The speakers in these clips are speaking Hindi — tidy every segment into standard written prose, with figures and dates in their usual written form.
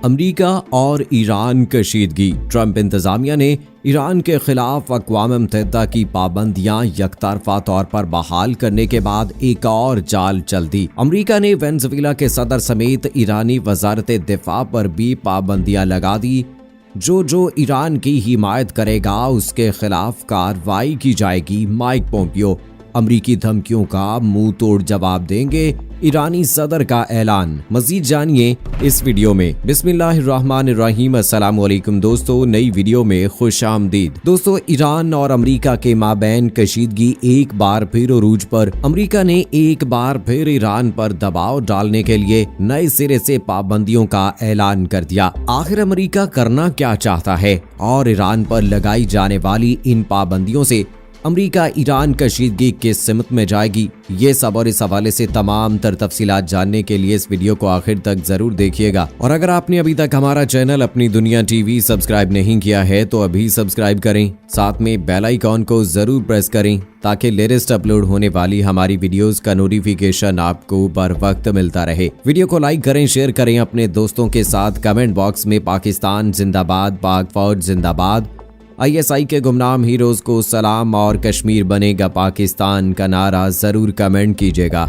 अमेरिका और ईरान कशीदगी। ट्रंप इंतजामिया ने ईरान के खिलाफ अक़वाम मुत्तहिदा की पाबंदियां यकतरफा तौर पर बहाल करने के बाद एक और चाल चल दी। अमेरिका ने वेनेज़ुएला के सदर समेत ईरानी वज़ारत दिफा पर भी पाबंदियां लगा दी। जो ईरान की हिमायत करेगा उसके खिलाफ कार्रवाई की जाएगी। माइक पोम्पियो अमरीकी धमकियों का मुंह तोड़ जवाब देंगे, ईरानी सदर का ऐलान। मजीद जानिए इस वीडियो में। बिस्मिल्लाहिर्रहमानिर्रहीम। अस्सलाम वालेकुम दोस्तों, नई वीडियो में खुशामदीद। दोस्तों, ईरान और अमरीका के माबैन कशीदगी एक बार फिर उरूज पर। अमरीका ने एक बार फिर ईरान पर दबाव डालने के लिए नए सिरे से पाबंदियों का ऐलान कर दिया। आखिर अमरीका करना क्या चाहता है और ईरान पर लगाई जाने वाली इन पाबंदियों से अमरीका ईरान कशीदगी किस सिमत में जाएगी, ये सब और इस हवाले से तमाम तर तफसीलात जानने के लिए इस वीडियो को आखिर तक जरूर देखिएगा। और अगर आपने अभी तक हमारा चैनल अपनी दुनिया टीवी सब्सक्राइब नहीं किया है तो अभी सब्सक्राइब करें, साथ में बेल आइकॉन को जरूर प्रेस करें ताकि लेटेस्ट अपलोड होने वाली हमारी वीडियोस का नोटिफिकेशन आपको बर वक्त मिलता रहे। वीडियो को लाइक करें, शेयर करें अपने दोस्तों के साथ। कमेंट बॉक्स में पाकिस्तान जिंदाबाद, पाक फौज जिंदाबाद, ISI के गुमनाम हीरोज को सलाम और कश्मीर बनेगा पाकिस्तान का नारा जरूर कमेंट कीजिएगा।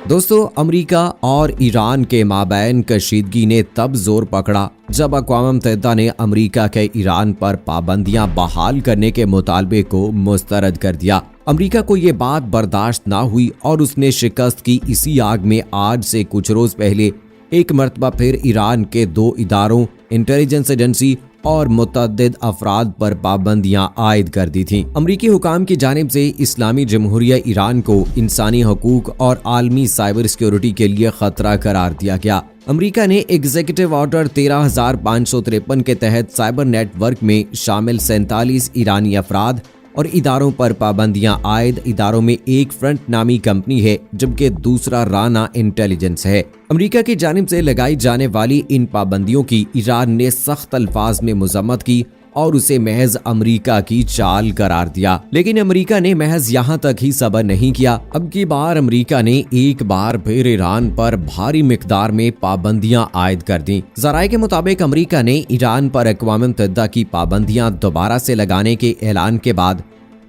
दोस्तों, अमेरिका और ईरान के माबैन कशीदगी ने तब जोर पकड़ा जब अक़वाम मुत्तहिदा ने अमेरिका के ईरान पर पाबंदियां बहाल करने के मुतालबे को मुस्तरद कर दिया। अमेरिका को ये बात बर्दाश्त ना हुई और उसने शिकस्त की इसी आग में आज से कुछ रोज पहले एक मरतबा फिर ईरान के 2 इदारों, इंटेलिजेंस एजेंसी और मुतअद्दिद अफराद पर पाबंदियां आयद कर दी थीं। अमरीकी हुकाम की जानिब से इस्लामी जमहूरिया ईरान को इंसानी हकूक और आलमी साइबर सिक्योरिटी के लिए खतरा करार दिया गया। अमरीका ने एग्जीक्यूटिव ऑर्डर 13,553 के तहत साइबर नेटवर्क में शामिल 47 ईरानी अफराद और इदारों पर पाबंदियां आयद। इदारों में एक फ्रंट नामी कंपनी है जबकि दूसरा राना इंटेलिजेंस है। अमेरिका की जानिब से लगाई जाने वाली इन पाबंदियों की ईरान ने सख्त अल्फाज में मजम्मत की और उसे महज अमेरिका की चाल करार दिया। लेकिन अमेरिका ने महज यहाँ तक ही सब्र नहीं किया। अब की बार अमेरिका ने एक बार फिर ईरान पर भारी मिकदार में पाबंदियां आयद कर दी। ज़राए के मुताबिक अमेरिका ने ईरान पर अक़वाम मुत्तहिदा की पाबंदियां दोबारा से लगाने के ऐलान के बाद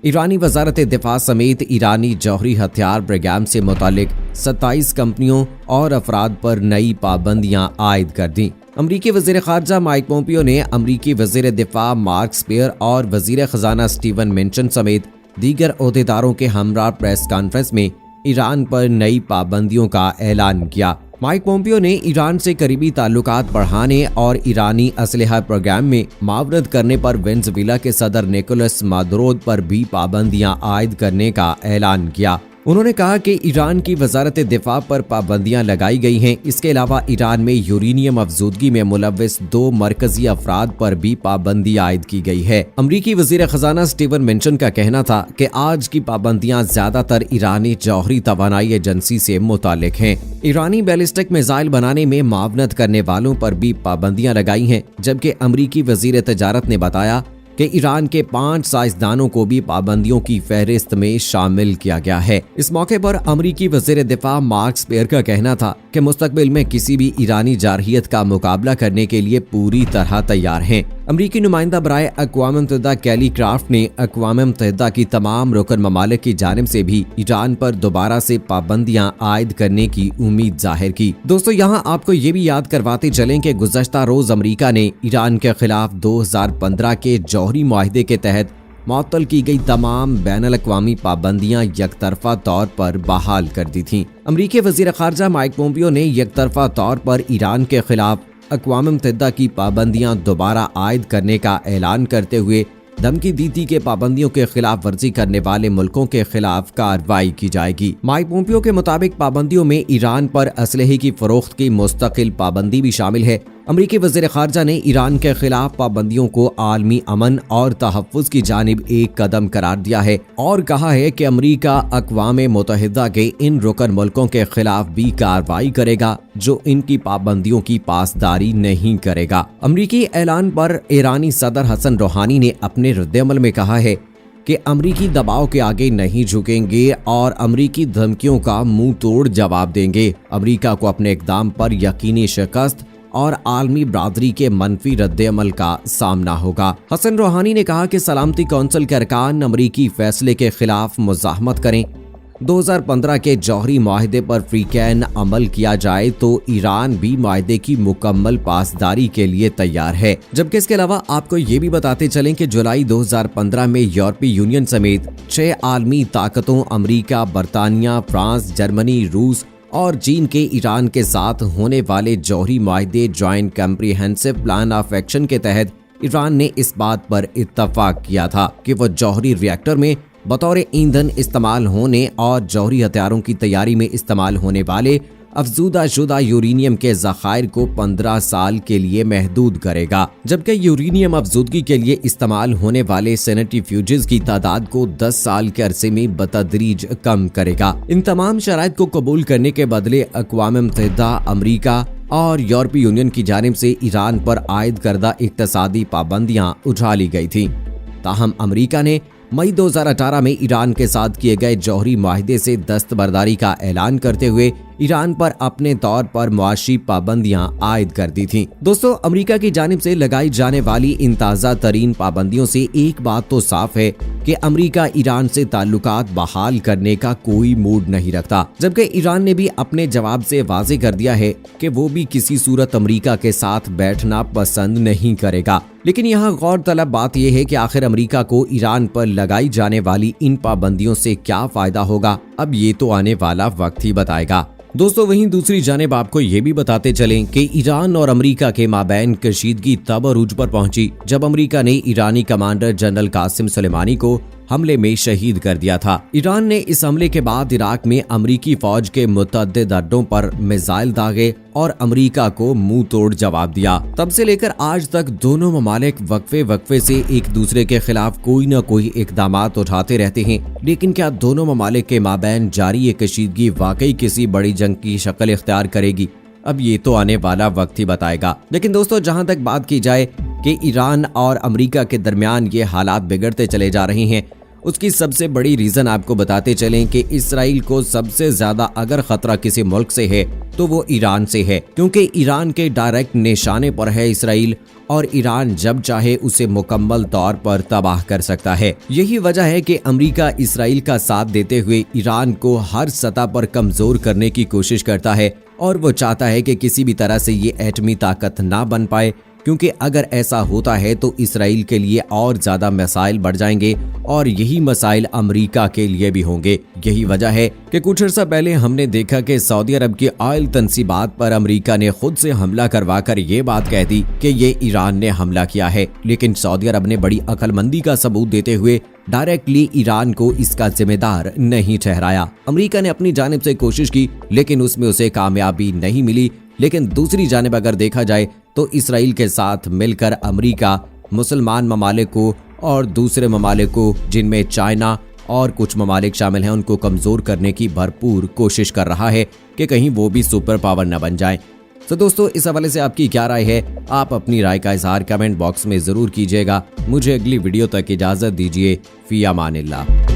ईरानी वज़ारत दिफा समेत ईरानी जौहरी हथियार प्रोग्राम से मुतालिक 27 कंपनियों और अफराद पर नई पाबंदियां आयद कर दी। अमरीकी वज़ीर ख़ारजा माइक पोम्पियो ने अमरीकी वज़ीर दिफा मार्क एस्पर और वज़ीर ख़जाना स्टीवन मेंशन समेत दीगर ओहदेदारों के हमरा प्रेस कॉन्फ्रेंस में ईरान पर नई पाबंदियों का ऐलान किया। माइक पोम्पियो ने ईरान से करीबी ताल्लुकात बढ़ाने और ईरानी असलहा प्रोग्राम में मावरत करने पर वेनेज़ुएला के सदर निकोलस मादुरो पर भी पाबंदियां आयद करने का ऐलान किया। उन्होंने कहा कि ईरान की वज़ारत दिफा पर पाबंदियां लगाई गई हैं। इसके अलावा ईरान में यूरेनियम अफजूदगी में मुलव्विस 2 मरकजी अफराद पर भी पाबंदी आयद की गई है। अमरीकी वज़ीर ख़जाना स्टीवन मेंशन का कहना था कि आज की पाबंदियां ज्यादातर ईरानी जौहरी तवानाई एजेंसी से मुतालिक हैं। ईरानी बैलिस्टिक मिसाइल बनाने में मावनत करने वालों पर भी पाबंदियां लगाई हैं, जबकि अमरीकी वज़ीर तजारत ने बताया कि ईरान के 5 साइंसदानों को भी पाबंदियों की फहरिस्त में शामिल किया गया है। इस मौके पर अमरीकी वज़ीर दिफा मार्क एस्पर का कहना था कि मुस्तकबिल में किसी भी ईरानी जारहियत का मुकाबला करने के लिए पूरी तरह तैयार हैं। अमरीकी नुमाइंदा बराए अक़वाम मुत्तहिदा कैली क्राफ्ट ने अक़वाम मुत्तहिदा की तमाम रुकन ममालिक की जानिब से भी ईरान पर दोबारा से पाबंदियां आयद करने की उम्मीद जाहिर की। दोस्तों, यहाँ आपको ये भी याद करवाते चलें कि गुज़श्ता रोज अमरीका ने ईरान के खिलाफ 2015 के जौहरी मुआहिदे के तहत मुअत्तल की गई तमाम बैनुल अक़वामी पाबंदियां यकतरफा तौर पर बहाल कर दी थीं। अमरीकी वज़ीर ख़ारजा माइक पोम्पियो ने यकतरफा तौर पर ईरान के खिलाफ अक़वाम मुत्तहिदा की पाबंदियां दोबारा आयद करने का ऐलान करते हुए धमकी दी थी कि पाबंदियों के खिलाफ वर्जी करने वाले मुल्कों के खिलाफ कार्रवाई की जाएगी। माइक पोम्पियो के मुताबिक पाबंदियों में ईरान पर असलहे की फरोख्त की मुस्तकिल पाबंदी भी शामिल है। अमरीकी वज़ीर ख़ारजा ने ईरान के खिलाफ पाबंदियों को आलमी अमन और तहफ़्फ़ुज़ की जानिब एक कदम करार दिया है और कहा है कि अमरीका अक़वाम मुत्तहिदा के इन रुकन मुल्कों के खिलाफ भी कार्रवाई करेगा जो इनकी पाबंदियों की पासदारी नहीं करेगा। अमरीकी ऐलान पर ईरानी सदर हसन रूहानी ने अपने रद्द-ए-अमल में कहा है कि अमरीकी दबाव के आगे नहीं झुकेंगे और अमरीकी धमकियों का मुंह तोड़ जवाब देंगे। अमरीका को अपने इक़दाम पर यकीनी शिकस्त और आलमी बरादरी के मनफी रद्द-ए-अमल का सामना होगा। हसन रूहानी ने कहा कि सलामती कौंसिल के अरकान अमरीकी फैसले के खिलाफ मुज़ाहमत करें। 2015 के जौहरी माहदे पर फ्रीकैन अमल किया जाए तो ईरान भी माहदे की मुकम्मल पासदारी के लिए तैयार है। जबकि इसके अलावा आपको ये भी बताते चलें कि जुलाई 2015 में यूरोपीय यूनियन समेत 6 आलमी ताकतों अमेरिका, बरतानिया, फ्रांस, जर्मनी, रूस और चीन के ईरान के साथ होने वाले जौहरी माहदे joint comprehensive plan of action के तहत ईरान ने इस बात पर इत्तफाक किया था कि वो जौहरी रिएक्टर में बतौर ईंधन इस्तेमाल होने और जौहरी हथियारों की तैयारी में इस्तेमाल होने वाले अफजूदा शुदा यूरेनियम के ज़खायर को 15 साल के लिए महदूद करेगा, जबकि यूरेनियम अफजूदगी के लिए इस्तेमाल होने वाले सेंट्रीफ्यूजेस की तादाद को 10 साल के अरसे में बतदरीज कम करेगा। इन तमाम शराइत को कबूल करने के बदले अक़वाम मुत्तहिदा, अमरीका और यूरोपीय यूनियन की जानिब से ईरान पर आयद करदा इक़्तिसादी पाबंदियां उठा ली गई थी। ताहम अमरीका ने मई 2018 में ईरान के साथ किए गए जौहरी माहदे से दस्तबरदारी का ऐलान करते हुए ईरान पर अपने तौर पर मुआशी पाबंदियां आयद कर दी थीं। दोस्तों, अमेरिका की जानिब से लगाई जाने वाली इन ताज़ा तरीन पाबंदियों से एक बात तो साफ है कि अमेरिका ईरान से ताल्लुकात बहाल करने का कोई मूड नहीं रखता, जबकि ईरान ने भी अपने जवाब से वाज़ेह कर दिया है कि वो भी किसी सूरत अमेरिका के साथ बैठना पसंद नहीं करेगा। लेकिन यहाँ गौरतलब बात यह है कि आखिर अमेरिका को ईरान पर लगाई जाने वाली इन पाबंदियों से क्या फायदा होगा, अब ये तो आने वाला वक्त ही बताएगा। दोस्तों, वहीं दूसरी जानिब आपको ये भी बताते चलें कि ईरान और अमेरिका के माबैन कशीदगी तब अरूज पर पहुंची जब अमेरिका ने ईरानी कमांडर जनरल कासिम सुलेमानी को हमले में शहीद कर दिया था। ईरान ने इस हमले के बाद इराक में अमेरिकी फौज के मुतअद्दिद अड्डों पर मिसाइल दागे और अमेरिका को मुंह तोड़ जवाब दिया। तब से लेकर आज तक दोनों ममालिक वक्फे से एक दूसरे के खिलाफ कोई न कोई इकदामात उठाते रहते हैं। लेकिन क्या दोनों ममालिक के माबैन जारी ये कशीदगी वाकई किसी बड़ी जंग की शक्ल इख्तियार करेगी, अब ये तो आने वाला वक्त ही बताएगा। लेकिन दोस्तों, जहां तक बात की जाए कि ईरान और अमेरिका के दरमियान ये हालात बिगड़ते चले जा रहे हैं, उसकी सबसे बड़ी रीजन आपको बताते चलें कि इसराइल को सबसे ज्यादा अगर खतरा किसी मुल्क से है तो वो ईरान से है, क्योंकि ईरान के डायरेक्ट निशाने पर है इसराइल और ईरान जब चाहे उसे मुकम्मल तौर पर तबाह कर सकता है। यही वजह है कि अमेरिका इसराइल का साथ देते हुए ईरान को हर सतह पर कमजोर करने की कोशिश करता है और वो चाहता है कि किसी भी तरह से ये एटमी ताकत ना बन पाए, क्योंकि अगर ऐसा होता है तो इसराइल के लिए और ज्यादा मसाइल बढ़ जाएंगे और यही मसाइल अमेरिका के लिए भी होंगे। यही वजह है कि कुछ अर्सा पहले हमने देखा कि सऊदी अरब की ऑयल तनसीबात पर अमेरिका ने खुद से हमला करवाकर ये बात कह दी कि ये ईरान ने हमला किया है, लेकिन सऊदी अरब ने बड़ी अक्लमंदी का सबूत देते हुए डायरेक्टली ईरान को इसका जिम्मेदार नहीं ठहराया। अमेरिका ने अपनी जानिब से कोशिश की, लेकिन उसमें उसे कामयाबी नहीं मिली। लेकिन दूसरी जानिब अगर देखा जाए तो इसराइल के साथ मिलकर अमेरिका मुसलमान ममालिक को और दूसरे ममालिक को, जिनमें चाइना और कुछ ममालिक शामिल हैं, उनको कमजोर करने की भरपूर कोशिश कर रहा है कि कहीं वो भी सुपर पावर न बन जाएं। तो दोस्तों, इस हवाले से आपकी क्या राय है? आप अपनी राय का इजहार कमेंट बॉक्स में जरूर कीजिएगा। मुझे अगली वीडियो तक इजाजत दीजिए। फी अमानिल्लाह।